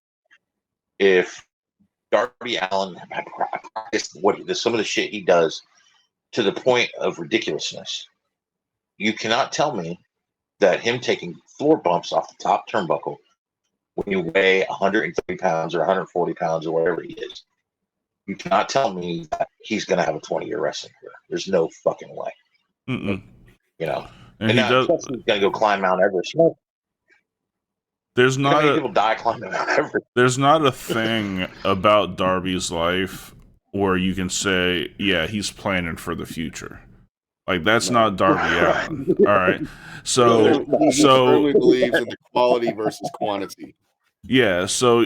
if Darby Allin practiced some of the shit he does to the point of ridiculousness. You cannot tell me that him taking floor bumps off the top turnbuckle when you weigh 130 pounds or 140 pounds or whatever he is, you cannot tell me that he's going to have a 20-year wrestling career. There's no fucking way. Mm-mm. You know, and now he's going to go climb Mount Everest. There's not people die climbing Mount Everest. There's not a thing about Darby's life where you can say, yeah, he's planning for the future. Like, that's not Darby Allin. All right. So he firmly believes in the quality versus quantity. Yeah, so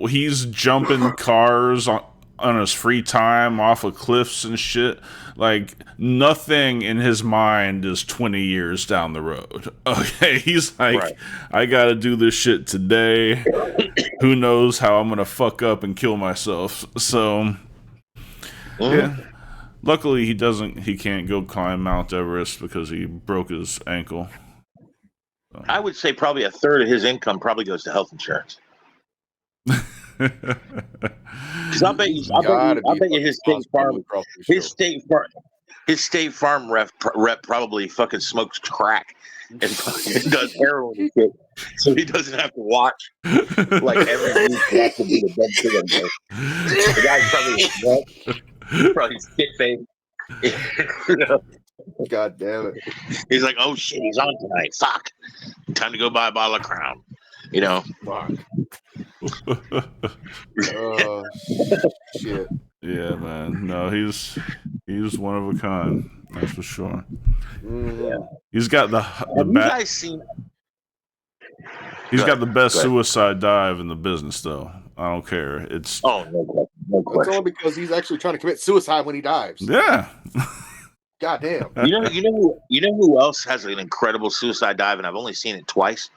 he's jumping cars on his free time off of cliffs and shit. Like, nothing in his mind is 20 years down the road. Okay, he's like, right. I gotta do this shit today. Who knows how I'm gonna fuck up and kill myself. So, yeah. Luckily, he can't go climb Mount Everest because he broke his ankle. So. I would say probably a third of his income probably goes to health insurance. Because I bet you his State Farm rep probably fucking smokes crack and does heroin and shit, so he doesn't have to watch like every week. The guy's probably shit faced. You know? God damn it! He's like, oh shit, he's on tonight. Fuck, time to go buy a bottle of Crown. You know. Fuck. Shit. Yeah, man. No, he's one of a kind. That's for sure. Yeah. He's got the He's got the best suicide dive in the business, though. I don't care. It's no question. It's only because he's actually trying to commit suicide when he dives. Yeah. Goddamn. You know who else has an incredible suicide dive, and I've only seen it twice.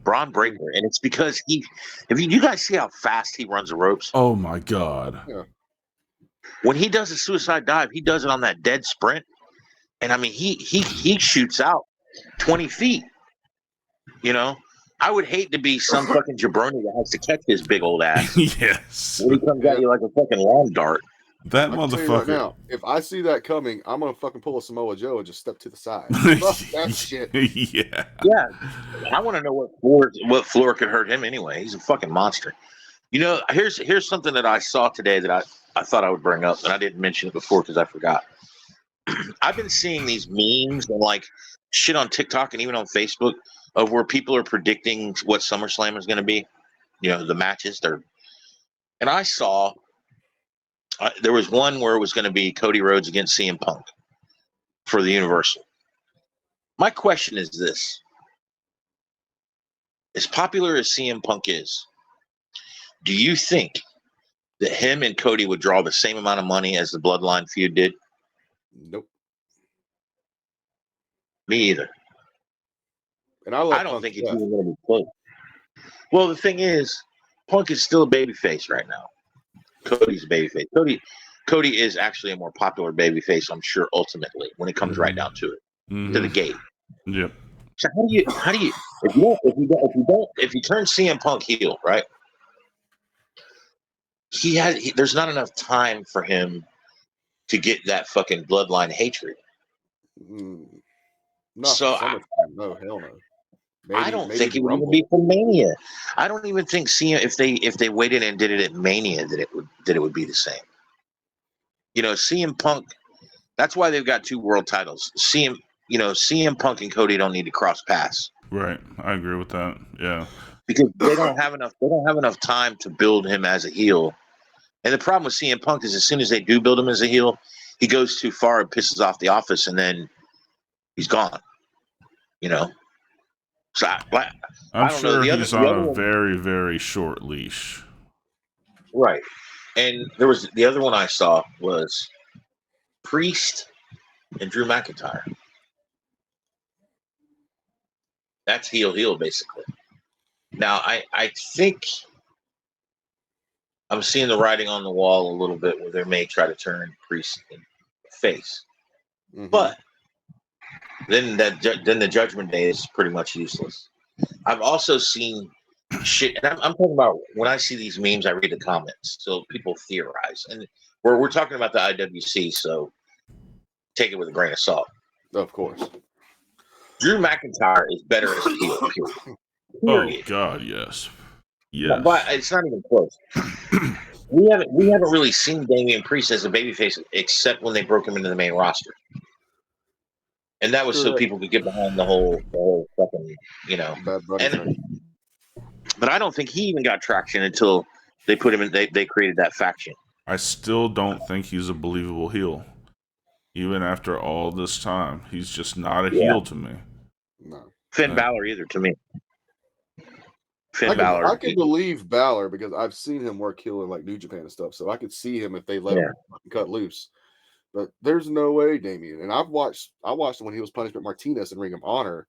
Braun Breaker, and it's because you guys see how fast he runs the ropes? Oh my god! Yeah. When he does a suicide dive, he does it on that dead sprint, and I mean he shoots out 20 feet. You know, I would hate to be some fucking jabroni that has to catch his big old ass Yes, when he comes at you like a fucking lawn dart. that I can tell you right motherfucker. now, if I see that coming, I'm gonna fucking pull a Samoa Joe and just step to the side. Fuck that shit. Yeah. Yeah, I want to know what floor could hurt him anyway. He's a fucking monster. You know, here's something that I saw today that I thought I would bring up, and I didn't mention it before because I forgot. I've been seeing these memes and like shit on TikTok and even on Facebook of where people are predicting what SummerSlam is going to be. You know, the matches. And I saw there was one where it was going to be Cody Rhodes against CM Punk for the Universal. My question is this. As popular as CM Punk is, do you think that him and Cody would draw the same amount of money as the Bloodline feud did? Nope. Me either. And I don't Punk think it's death. even going to be close. Well, the thing is, Punk is still a babyface right now. Cody's a babyface. Cody is actually a more popular babyface, I'm sure, ultimately, when it comes right down to it, to the gate. Yep. So how do you if you turn CM Punk heel, right? There's not enough time for him to get that fucking bloodline hatred. Not So for SummerSlam. No, hell no. I don't think it would even be for Mania. I don't even think CM if they waited and did it at Mania that it would be the same. You know, CM Punk. That's why they've got 2 world titles. CM Punk and Cody don't need to cross paths. Right. I agree with that. Yeah. Because they don't have enough time to build him as a heel. And the problem with CM Punk is as soon as they do build him as a heel, he goes too far and pisses off the office, and then he's gone. You know. So I'm don't sure know. he's on a very, very short leash. Right. And there was the other one I saw was Priest and Drew McIntyre. That's heel basically. Now I think I'm seeing the writing on the wall a little bit where they may try to turn Priest face. Mm-hmm. But then the Judgment Day is pretty much useless. I've also seen shit, and I'm talking about when I see these memes, I read the comments, so people theorize, and we're talking about the IWC, so take it with a grain of salt. Of course, Drew McIntyre is better as a heel. Period. Oh God, yes, yes. But it's not even close. we haven't really seen Damian Priest as a babyface except when they broke him into the main roster. And that was so people could get behind the whole fucking, you know. Bad Bunny thing. But I don't think he even got traction until they put him in. They created that faction. I still don't think he's a believable heel, even after all this time. He's just not a heel to me. No. Finn Balor either to me. Balor. I can believe Balor because I've seen him work heel in like New Japan and stuff, so I could see him if they let him cut loose. But there's no way, Damian. And I watched him when he was Punishment Martinez in Ring of Honor,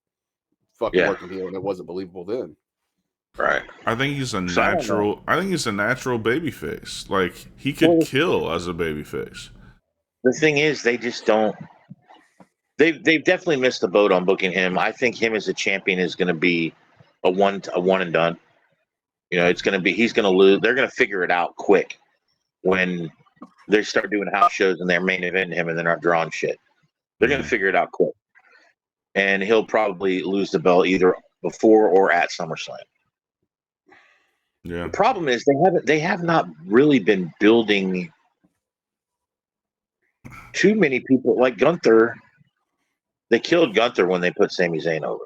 fucking working heel, and it wasn't believable then. Right. I think he's a natural. I think he's a natural babyface. Like he could kill as a babyface. The thing is, they just don't. They've definitely missed the boat on booking him. I think him as a champion is going to be a one and done. You know, it's going to be he's going to lose. They're going to figure it out quick when they start doing house shows and they're main eventing him and they're not drawing shit. They're going to figure it out quick, and he'll probably lose the belt either before or at SummerSlam. Yeah. The problem is they have not really been building too many people like Gunther. They killed Gunther when they put Sami Zayn over.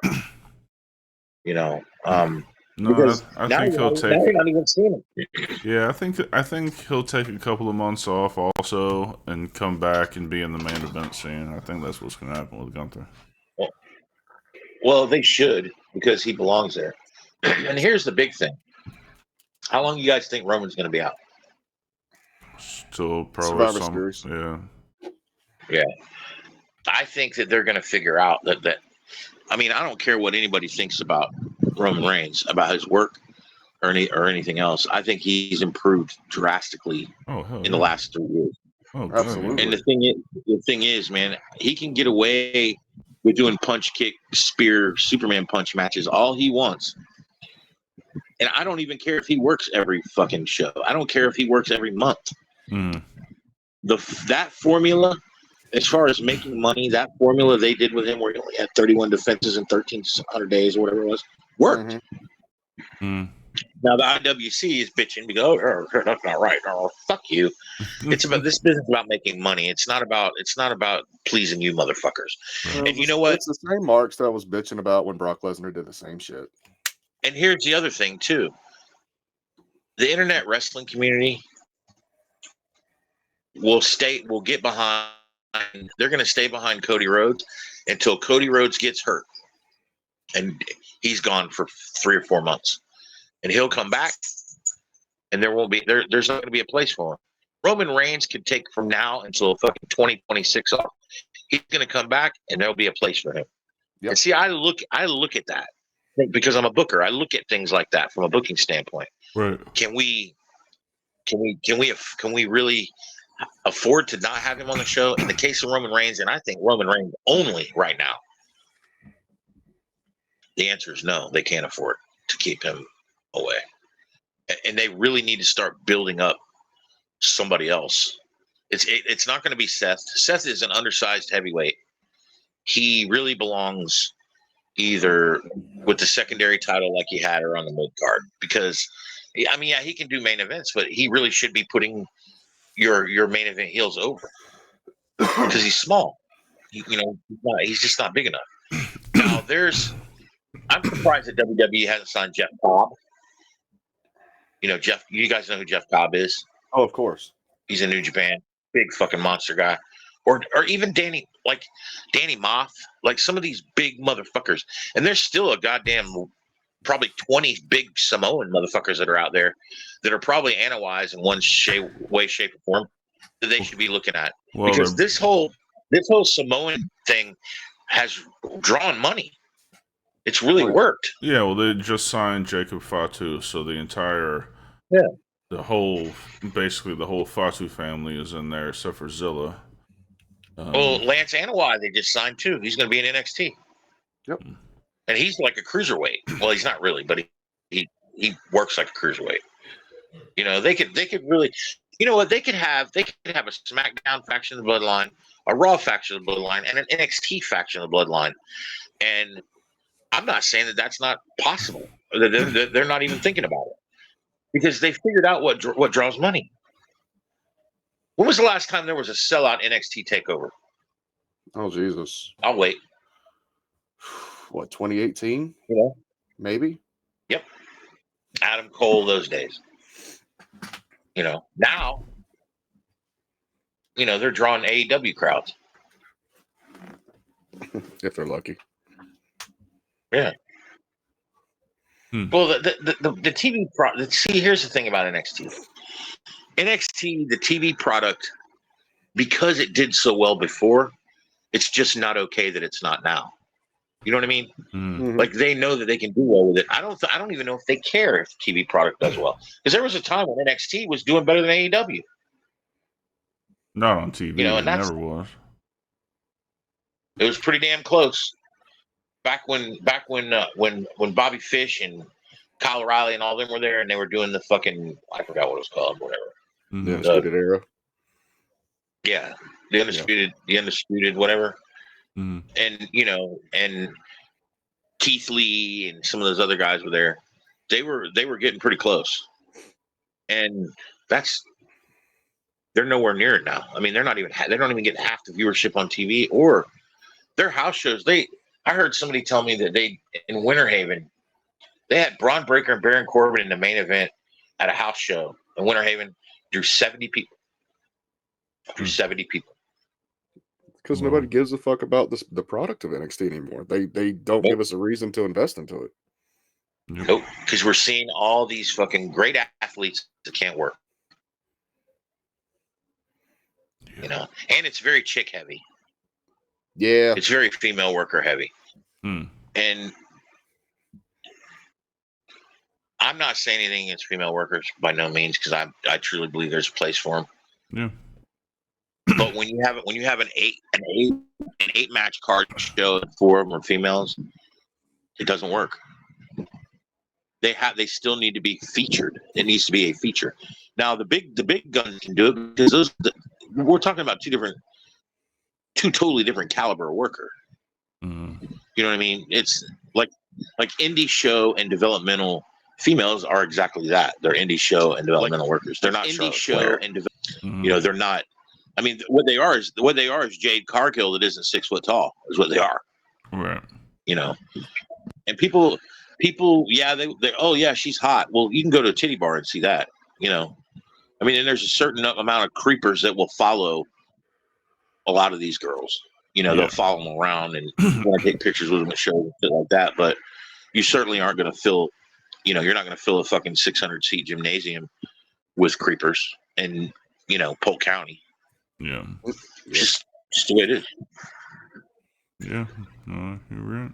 You know, because I think he'll take. Now you're not even seeing him. Yeah, I think he'll take a couple of months off also and come back and be in the main event scene. I think that's what's going to happen with Gunther. Well, they should because he belongs there. And here's the big thing. How long do you guys think Roman's going to be out? Still probably Survivor Series. Yeah. Yeah. I think that they're going to figure out that. I mean, I don't care what anybody thinks about Roman Reigns, about his work or anything else. I think he's improved drastically Oh, hell in the yeah. last 3 years. Oh, God, Absolutely. And the thing is, man, he can get away with doing punch, kick, spear, Superman punch matches all he wants. And I don't even care if he works every fucking show. I don't care if he works every month. Mm. That formula, as far as making money, that formula they did with him, where he only had 31 defenses in 1,300 days or whatever it was, worked. Mm-hmm. Mm. Now the IWC is bitching because that's not right. Oh, fuck you. It's about this business about making money. It's not about pleasing you motherfuckers. Right. And you know what? It's the same marks that I was bitching about when Brock Lesnar did the same shit. And here's the other thing too. The internet wrestling community will get behind. They're going to stay behind Cody Rhodes until Cody Rhodes gets hurt, and he's gone for 3 or 4 months, and he'll come back, and there's not going to be a place for him. Roman Reigns could take from now until fucking 2026 off. He's going to come back, and there'll be a place for him. Yep. And see, I look at that because I'm a booker. I look at things like that from a booking standpoint. Right. Can we really afford to not have him on the show? In the case of Roman Reigns, and I think Roman Reigns only right now, the answer is no. They can't afford to keep him away, and they really need to start building up somebody else. It's not going to be Seth. Seth is an undersized heavyweight. He really belongs either with the secondary title like he had or on the mid card, because I mean, yeah, he can do main events, but he really should be putting your main event heels over because he's small. He's just not big enough. Now I'm surprised that WWE hasn't signed Jeff Cobb. Jeff, you guys know who Jeff Cobb is? Oh, of course. He's in New Japan, big fucking monster guy. Or even Danny Moth, like some of these big motherfuckers. And there's still a goddamn probably 20 big Samoan motherfuckers that are out there that are probably Anawise in one way, shape, or form that they should be looking at. Well, because this whole Samoan thing has drawn money. It's really worked. Yeah, well, they just signed Jacob Fatu, so the entire basically the whole Fatu family is in there except for Zilla. Well, Lance Anawai they just signed too. He's going to be in NXT. Yep. And he's like a cruiserweight. Well, he's not really, but he works like a cruiserweight. They could really, what they could have a SmackDown faction of the Bloodline, a Raw faction of the Bloodline, and an NXT faction of the Bloodline. And I'm not saying that that's not possible. They're not even thinking about it because they figured out what draws money. When was the last time there was a sellout NXT takeover? Oh, Jesus. I'll wait. What, 2018? Maybe? Yep. Adam Cole, those days. Now, they're drawing AEW crowds. If they're lucky. Yeah. Well, the TV product. See, here's the thing about NXT. NXT, the TV product, because it did so well before, it's just not okay that it's not now. You know what I mean? Mm-hmm. Like they know that they can do well with it. I don't even know if they care if the TV product does well, because there was a time when NXT was doing better than AEW. Not on TV. It never was. It was pretty damn close. Back when Bobby Fish and Kyle O'Reilly and all them were there, and they were doing the fucking, I forgot what it was called, whatever. Mm-hmm. The Undisputed Era. Yeah, the undisputed, whatever. Mm-hmm. And and Keith Lee and some of those other guys were there. They were getting pretty close, and they're nowhere near it now. I mean, they don't even get half the viewership on TV or their house shows. I heard somebody tell me that in Winter Haven, they had Braun Breaker and Baron Corbin in the main event at a house show in Winter Haven. Drew 70 people. Because nobody gives a fuck about the product of NXT anymore. They don't give us a reason to invest into it. Nope. Because we're seeing all these fucking great athletes that can't work. And it's very chick heavy. Yeah. It's very female worker heavy. And I'm not saying anything against female workers by no means, because I truly believe there's a place for them. Yeah. But when you have an eight match card show and 4 of them are females, it doesn't work. They still need to be featured. It needs to be a feature. Now the big guns can do it, because we're talking about two totally different caliber of worker. You know what I mean? It's like indie show and developmental females are exactly that. They're indie show and developmental workers. They're not indie show and you know, they're not. I mean, what they are is Jade Cargill that isn't 6 foot tall is what they are. Right. You know, and people, yeah, they oh yeah, she's hot. Well, you can go to a titty bar and see that. You know, I mean, and there's a certain amount of creepers that will follow a lot of these girls. You know, they'll follow them around and want to take pictures with them at shows and shit like that. But you certainly aren't going to fill, you know, you're not going to fill a fucking 600 seat gymnasium with creepers in, you know, Polk County. Yeah. Just the way it is. Yeah. No, you're right.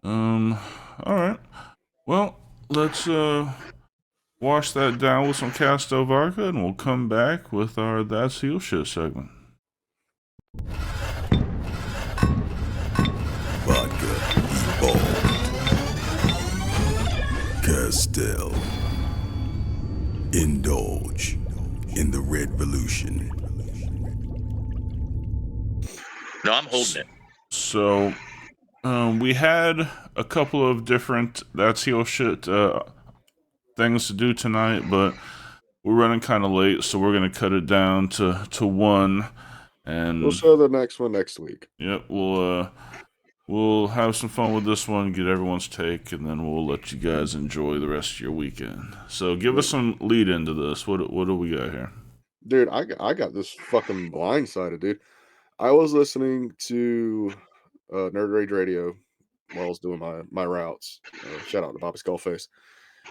All right. Well, let's wash that down with some Casto Vodka, and we'll come back with our That's Heel Shit segment. Vodka evolved. Castell. Indulge in the Red Revolution. No, I'm holding it. So, we had a couple of different That's Heel Shit things to do tonight, but we're running kind of late, so we're going to cut it down to one. And we'll show the next one next week. Yep, we'll have some fun with this one, get everyone's take, and then we'll let you guys enjoy the rest of your weekend. So give us some lead into this. What do we got here? Dude, I got this fucking blindsided, dude. I was listening to Nerd Rage Radio while I was doing my routes. Shout out to Bobby Skullface.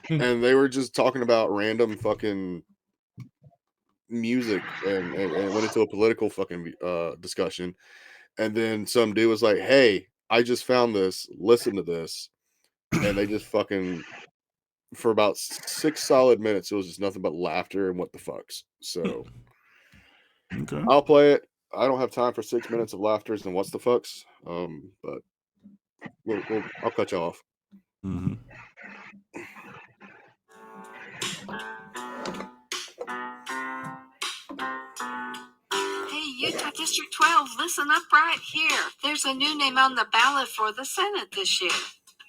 And they were just talking about random fucking music and went into a political fucking discussion. And then some dude was like, hey, I just found this. Listen to this. And they just fucking, for about 6 solid minutes, it was just nothing but laughter and what the fucks. So okay. I'll play it. I don't have time for 6 minutes of laughters and what's the fucks. But I'll cut you off. Hey, Utah District 12, listen up right here. There's a new name on the ballot for the Senate this year.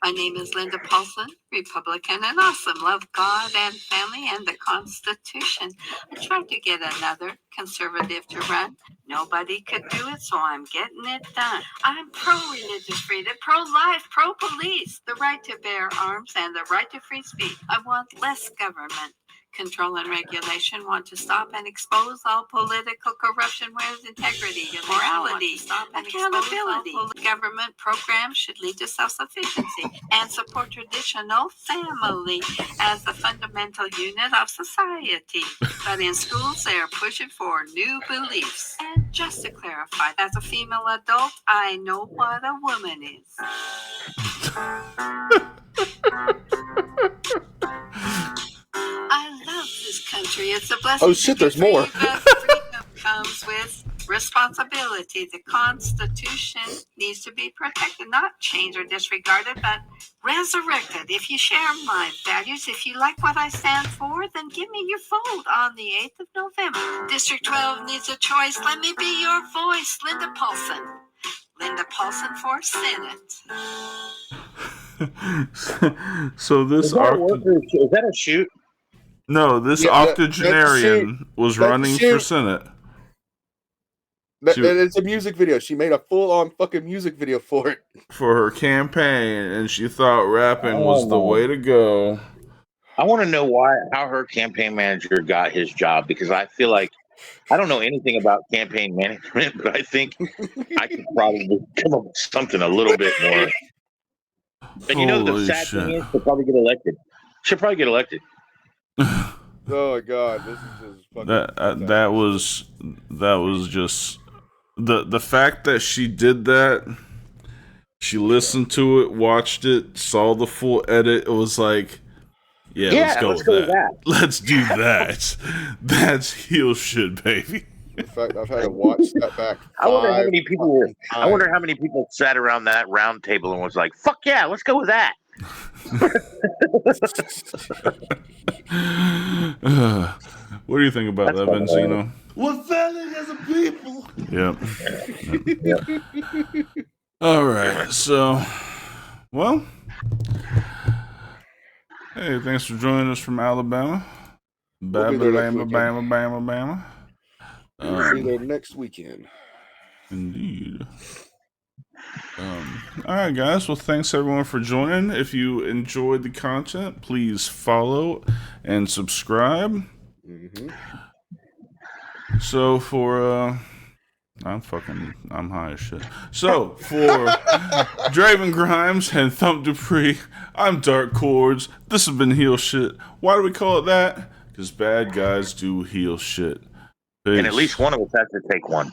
My name is Linda Paulson, Republican and awesome. Love God and family and the Constitution. I tried to get another conservative to run. Nobody could do it, so I'm getting it done. I'm pro-religious freedom, pro-life, pro-police, the right to bear arms and the right to free speech. I want less government control and regulation, want to stop and expose all political corruption where integrity and morality, accountability. Government programs should lead to self-sufficiency and support traditional family as the fundamental unit of society. But in schools, they are pushing for new beliefs. And just to clarify, as a female adult, I know what a woman is. I love this country. It's a blessing. Oh shit, there's more. Freedom comes with responsibility. The Constitution needs to be protected, not changed or disregarded, but resurrected. If you share my values, if you like what I stand for, then give me your vote on the 8th of November. District 12 needs a choice. Let me be your voice, Linda Paulson. Linda Paulson for Senate. So this Is that a shoot? No, this octogenarian was running for Senate. It's a music video. She made a full-on fucking music video for it. For her campaign, and she thought rapping was the way to go. I want to know how her campaign manager got his job, because I feel like I don't know anything about campaign management, but I think I could probably come up with something a little bit more. And you know, the sad thing is, she'll probably get elected. She'll probably get elected. Oh my god, this is just fucking. That was just the fact that she did that. She listened to it, watched it, saw the full edit. It was like, yeah, let's go with that. Let's do that. That's heel shit, baby. In fact, I've had to watch that back. I wonder how many people sat around that round table and was like, "Fuck yeah, let's go with that." What do you think about that, Benzino? We're failing as a people. Yep. All right, so, well, hey, thanks for joining us from Alabama. We'll be there next Bama. We'll be there next weekend. Indeed. All right, guys. Well, thanks everyone for joining. If you enjoyed the content, please follow and subscribe. Mm-hmm. So for I'm high as shit. So for Draven Grimes and Thump Dupree, I'm Dark Chords. This has been Heel Shit. Why do we call it that? Because bad guys do heel shit. Peace. And at least one of us has to take one.